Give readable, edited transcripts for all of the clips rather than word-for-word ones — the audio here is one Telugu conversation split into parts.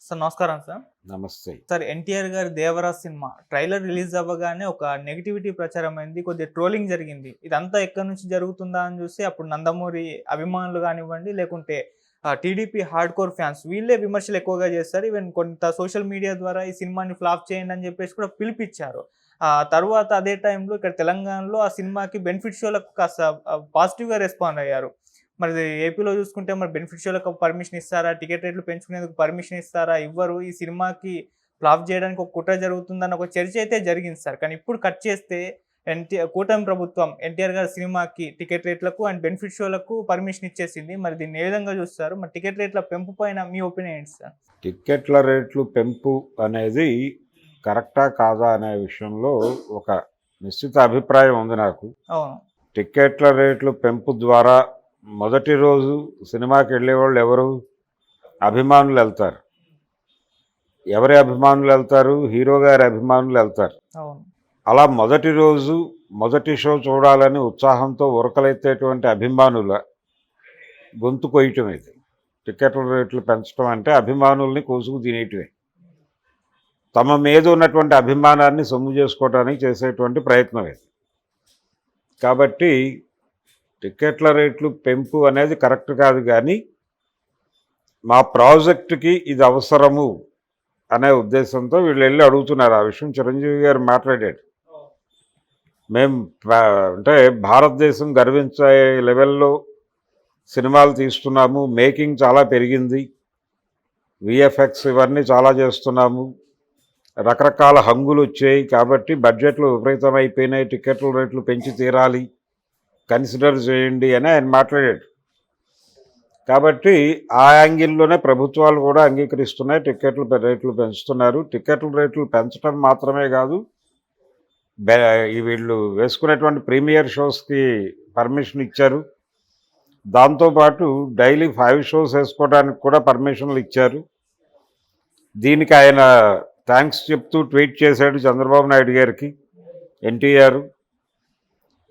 సార్ నమస్కారం సార్. నమస్తే. సార్ ఎన్టీఆర్ గారి 'దేవరా' సినిమా ట్రైలర్ రిలీజ్ అవ్వగానే ఒక నెగటివిటీ ప్రచారమైంది. కొద్దిగా ట్రోలింగ్ జరిగింది. ఇదంతా ఎక్కడి నుంచి జరుగుతుందా అని చూస్తే అప్పుడు నందమూరి అభిమానులు కానివ్వండి, లేకుంటే టీడీపీ హార్డ్‌కోర్ ఫ్యాన్స్ వీళ్ళే విమర్శలు ఎక్కువగా చేస్తారు. ఈవెన్ కొంత సోషల్ మీడియా ద్వారా ఈ సినిమాని ఫ్లాప్ చేయండి అని చెప్పేసి కూడా పిలిపిచ్చారు. తరువాత అదే టైంలో ఇక్కడ తెలంగాణలో ఆ సినిమాకి బెనిఫిట్ షోలకు కాస్త పాజిటివ్‌గా రెస్పాండ్ అయ్యారు. మరి ఏపీలో చూసుకుంటే మరి బెనిఫిట్ షోలకు పర్మిషన్ ఇస్తారా? టికెట్ రేట్లు పెంచుకునేందుకు పర్మిషన్ ఇస్తారా? ఇవ్వరు. ఈ సినిమాకి ఫ్లాప్ చేయడానికి ఒక కుట్ర జరుగుతుందన్న ఒక చర్చ అయితే జరిగింది సార్. కానీ ఇప్పుడు కట్ చేస్తే కూటమి ప్రభుత్వం ఎన్టీఆర్ గారి సినిమాకి టికెట్ రేట్లకు అండ్ బెనిఫిట్ షోలకు పర్మిషన్ ఇచ్చేసింది. మరి దీన్ని ఏ విధంగా చూస్తారు? మరి టికెట్ రేట్ల పెంపు పైన మీ ఒపీనియన్ ఏంటి సార్? టిక్కెట్ల రేట్లు పెంపు అనేది కరెక్టా కాదా అనే విషయంలో ఒక నిశ్చిత అభిప్రాయం ఉంది నాకు. అవును. టిక్కెట్ల రేట్లు పెంపు ద్వారా మొదటి రోజు సినిమాకి వెళ్ళేవాళ్ళు ఎవరు? అభిమానులు వెళ్తారు. ఎవరి అభిమానులు వెళ్తారు? హీరో గారి అభిమానులు వెళ్తారు. అవును. అలా మొదటి రోజు మొదటి షో చూడాలని ఉత్సాహంతో ఉరకలెత్తేటువంటి అభిమానుల గొంతు కొయ్యటం ఇది. టిక్కెట్ల రేట్లు పెంచడం అంటే అభిమానుల్ని కోసుకు తినేయటమే. తమ మీద ఉన్నటువంటి అభిమానాన్ని సొమ్ము చేసుకోవడానికి చేసేటువంటి ప్రయత్నం ఇది. కాబట్టి టిక్కెట్ల రేట్లు పెంపు అనేది కరెక్ట్ కాదు, కానీ మా ప్రాజెక్టుకి ఇది అవసరము అనే ఉద్దేశంతో వీళ్ళు వెళ్ళి అడుగుతున్నారు. ఆ విషయం చిరంజీవి గారు మాట్లాడాడు. మేము అంటే భారతదేశం గర్వించే లెవెల్లో సినిమాలు తీస్తున్నాము, మేకింగ్ చాలా పెరిగింది, విఎఫ్ఎక్స్ ఇవన్నీ చాలా చేస్తున్నాము, రకరకాల హంగులు వచ్చాయి, కాబట్టి బడ్జెట్లు విపరీతమైపోయినాయి, టిక్కెట్ల రేట్లు పెంచి తీరాలి, కన్సిడర్ చేయండి అని ఆయన మాట్లాడాడు. కాబట్టి ఆ యాంగిల్లోనే ప్రభుత్వాలు కూడా అంగీకరిస్తున్నాయి, టిక్కెట్ల రేట్లు పెంచుతున్నారు. టిక్కెట్ల రేట్లు పెంచడం మాత్రమే కాదు, వీళ్ళు వేసుకునేటువంటి ప్రీమియర్ షోస్కి పర్మిషన్ ఇచ్చారు. దాంతోపాటు డైలీ 5 షోస్ వేసుకోవడానికి కూడా పర్మిషన్లు ఇచ్చారు. దీనికి ఆయన థ్యాంక్స్ చెప్తూ ట్వీట్ చేశాడు చంద్రబాబు నాయుడు గారికి ఎన్టీఆర్.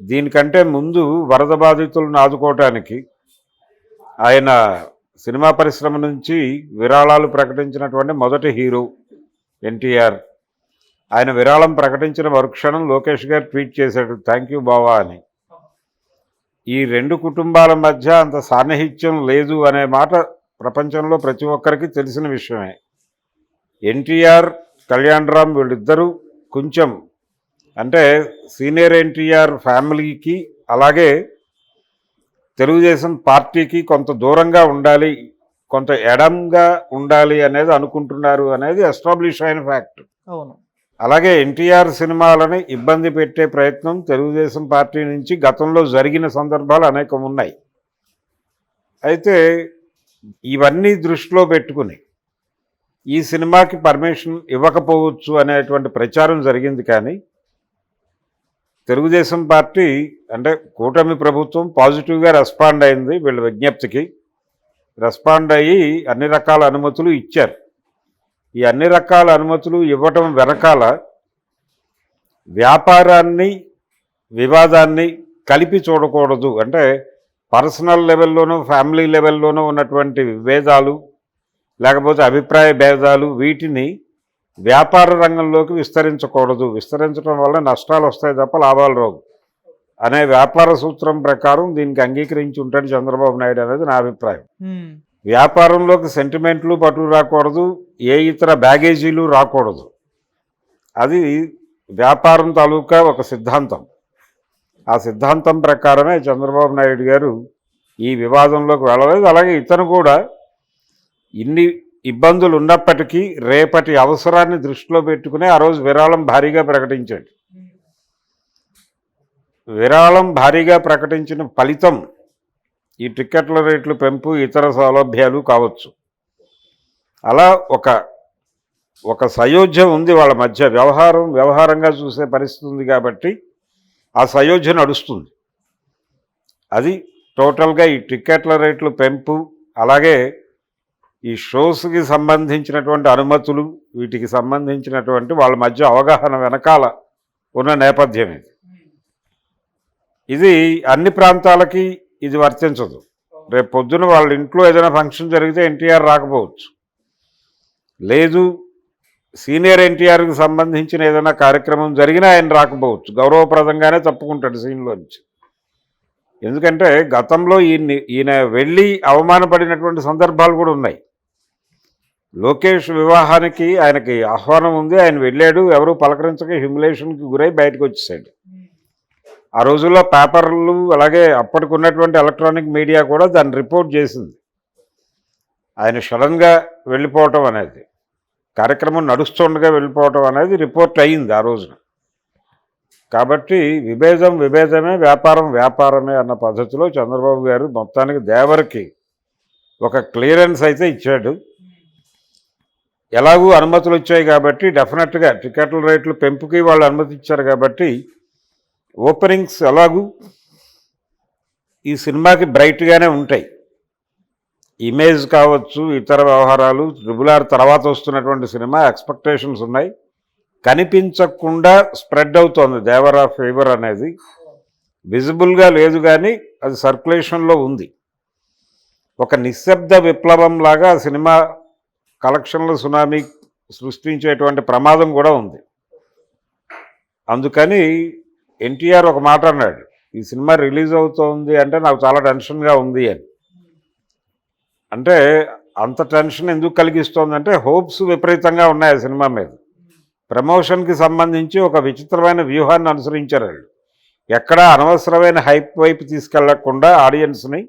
దీనికంటే ముందు వరద బాధితులను ఆదుకోవటానికి ఆయన సినిమా పరిశ్రమ నుంచి విరాళాలు ప్రకటించినటువంటి మొదటి హీరో ఎన్టీఆర్. ఆయన విరాళం ప్రకటించిన మరుక్షణం లోకేష్ గారు ట్వీట్ చేశాడు, థ్యాంక్ యూ బావా అని. ఈ రెండు కుటుంబాల మధ్య అంత సాన్నిహిత్యం లేదు అనే మాట ప్రపంచంలో ప్రతి ఒక్కరికి తెలిసిన విషయమే. ఎన్టీఆర్, కళ్యాణ్ రామ్ వీళ్ళిద్దరూ కొంచెం అంటే సీనియర్ ఎన్టీఆర్ ఫ్యామిలీకి అలాగే తెలుగుదేశం పార్టీకి కొంత దూరంగా ఉండాలి, కొంత ఎడంగా ఉండాలి అనేది అనుకుంటున్నారు అనేది ఎస్టాబ్లిష్ అయిన ఫ్యాక్ట్. అవును. అలాగే ఎన్టీఆర్ సినిమాలని ఇబ్బంది పెట్టే ప్రయత్నం తెలుగుదేశం పార్టీ నుంచి గతంలో జరిగిన సందర్భాలు అనేకం ఉన్నాయి. అయితే ఇవన్నీ దృష్టిలో పెట్టుకుని ఈ సినిమాకి పర్మిషన్ ఇవ్వకపోవచ్చు అనేటువంటి ప్రచారం జరిగింది. కానీ తెలుగుదేశం పార్టీ అంటే కూటమి ప్రభుత్వం పాజిటివ్గా రెస్పాండ్ అయింది. వీళ్ళ విజ్ఞప్తికి రెస్పాండ్ అయ్యి అన్ని రకాల అనుమతులు ఇచ్చారు. ఈ అన్ని రకాల అనుమతులు ఇవ్వటం వెనకాల వ్యాపారాన్ని వివాదాన్ని కలిపి చూడకూడదు, అంటే పర్సనల్ లెవెల్లోనూ ఫ్యామిలీ లెవెల్లోనూ ఉన్నటువంటి విభేదాలు లేకపోతే అభిప్రాయ భేదాలు వీటిని వ్యాపార రంగంలోకి విస్తరించకూడదు, విస్తరించడం వల్ల నష్టాలు వస్తాయి తప్ప లాభాలు రావు అనే వ్యాపార సూత్రం ప్రకారం దీనికి అంగీకరించి ఉంటాడు చంద్రబాబు నాయుడు అనేది నా అభిప్రాయం. వ్యాపారంలోకి సెంటిమెంట్లు పట్టు రాకూడదు, ఏ ఇతర బ్యాగేజీలు రాకూడదు. అది వ్యాపారం తాలూకా ఒక సిద్ధాంతం. ఆ సిద్ధాంతం ప్రకారమే చంద్రబాబు నాయుడు గారు ఈ వివాదంలోకి వెళ్ళలేదు. అలాగే ఇతను కూడా ఇన్ని ఇబ్బందులు ఉన్నప్పటికీ రేపటి అవసరాన్ని దృష్టిలో పెట్టుకుని ఆ రోజు విరాళం భారీగా ప్రకటించాడు. విరాళం భారీగా ప్రకటించిన ఫలితం ఈ టిక్కెట్ల రేట్లు పెంపు, ఇతర సౌలభ్యాలు కావచ్చు. అలా ఒక సయోధ్య ఉంది వాళ్ళ మధ్య, వ్యవహారంగా చూసే పరిస్థితి ఉంది కాబట్టి ఆ సయోధ్య నడుస్తుంది. అది టోటల్గా ఈ టిక్కెట్ల రేట్లు పెంపు అలాగే ఈ షోస్కి సంబంధించినటువంటి అనుమతులు వీటికి సంబంధించినటువంటి వాళ్ళ మధ్య అవగాహన వెనకాల ఉన్న నేపథ్యం ఇది. ఇది అన్ని ప్రాంతాలకి ఇది వర్తించదు. రేపు పొద్దున వాళ్ళ ఇంట్లో ఏదైనా ఫంక్షన్ జరిగితే ఎన్టీఆర్ రాకపోవచ్చు. లేదు సీనియర్ ఎన్టీఆర్కి సంబంధించిన ఏదైనా కార్యక్రమం జరిగినా ఆయన రాకపోవచ్చు, గౌరవప్రదంగానే తప్పుకుంటాడు సీన్లో నుంచి. ఎందుకంటే గతంలో ఈయన వెళ్ళి అవమానపడినటువంటి సందర్భాలు కూడా ఉన్నాయి. లోకేష్ వివాహానికి ఆయనకి ఆహ్వానం ఉంది, ఆయన వెళ్ళాడు, ఎవరు పలకరించక హ్యూమిలేషన్కి గురై బయటకు వచ్చేసాడు. ఆ రోజుల్లో పేపర్లు అలాగే అప్పటికి ఉన్నటువంటి ఎలక్ట్రానిక్ మీడియా కూడా దాన్ని రిపోర్ట్ చేసింది. ఆయన సడన్గా వెళ్ళిపోవటం అనేది, కార్యక్రమం నడుస్తుండగా వెళ్ళిపోవటం అనేది రిపోర్ట్ అయ్యింది ఆ రోజున. కాబట్టి విభేదం విభేదమే, వ్యాపారం వ్యాపారమే అన్న పద్ధతిలో చంద్రబాబు గారు మొత్తానికి దేవరికి ఒక క్లియరెన్స్ అయితే ఇచ్చాడు. ఎలాగూ అనుమతులు వచ్చాయి కాబట్టి డెఫినెట్గా టికెట్ల రేట్లు పెంపుకి వాళ్ళు అనుమతి ఇచ్చారు కాబట్టి ఓపెనింగ్స్ ఎలాగూ ఈ సినిమాకి బ్రైట్గానే ఉంటాయి. ఇమేజ్ కావచ్చు, ఇతర వ్యవహారాలు, RRR తర్వాత వస్తున్నటువంటి సినిమా ఎక్స్పెక్టేషన్స్ ఉన్నాయి. కనిపించకుండా స్ప్రెడ్ అవుతోంది దేవరా ఫీవర్ అనేది, విజిబుల్గా లేదు కానీ అది సర్క్యులేషన్లో ఉంది. ఒక నిశ్శబ్ద విప్లవం లాగా సినిమా కలెక్షన్ల సునామీ సృష్టించేటువంటి ప్రమాదం కూడా ఉంది. అందుకని ఎన్టీఆర్ ఒక మాట అన్నాడు, ఈ సినిమా రిలీజ్ అవుతోంది అంటే నాకు చాలా టెన్షన్గా ఉంది అని. అంటే అంత టెన్షన్ ఎందుకు కలిగిస్తోందంటే హోప్స్ విపరీతంగా ఉన్నాయి ఆ సినిమా మీద. ప్రమోషన్కి సంబంధించి ఒక విచిత్రమైన వ్యూహాన్ని అనుసరించారు వాళ్ళు. ఎక్కడా అనవసరమైన హైప్ వైపు తీసుకెళ్లకుండా ఆడియన్స్ని